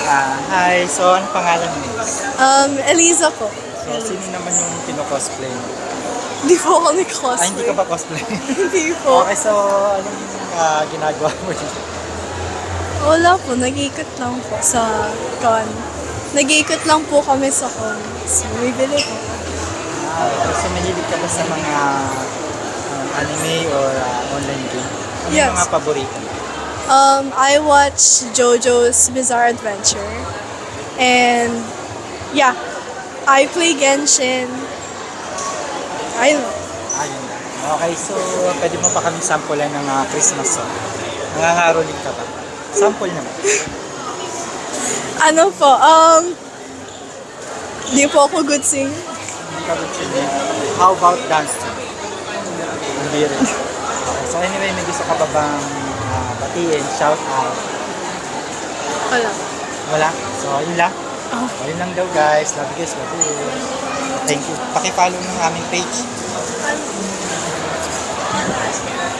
Hi. So, ano pangalan mo? Eliza po. So, sino naman yung kino-cosplay mo? Hindi po ako Hindi nag-cosplay. ka ba cosplay? Hindi po. Okay, so, anong ginagawa mo dito? Wala po, nag-iikot lang po sa con. Nag-iikot lang po kami sa con. So, bibili po. So, mahilig ka ba sa mga anime or online game? Ano Yes. yung mga paborito? I watch JoJo's Bizarre Adventure. And, yeah, I play Genshin. I don't know. Ayun lang. Okay, so, pwede mo pa kami sampulan ng Christmas song? Nangangaroling ka ba? Sample naman. Ano po, di po ako good sing. Hindi ka ba chill? How about dance to? Hindi rin. Okay, so anyway, may gusto ka ba bang batiin, shout out? Wala. Wala? So, ayun lang. Oh. Ayun lang daw guys. Love you guys. Love you. Thank you. Paki-follow ng aming page.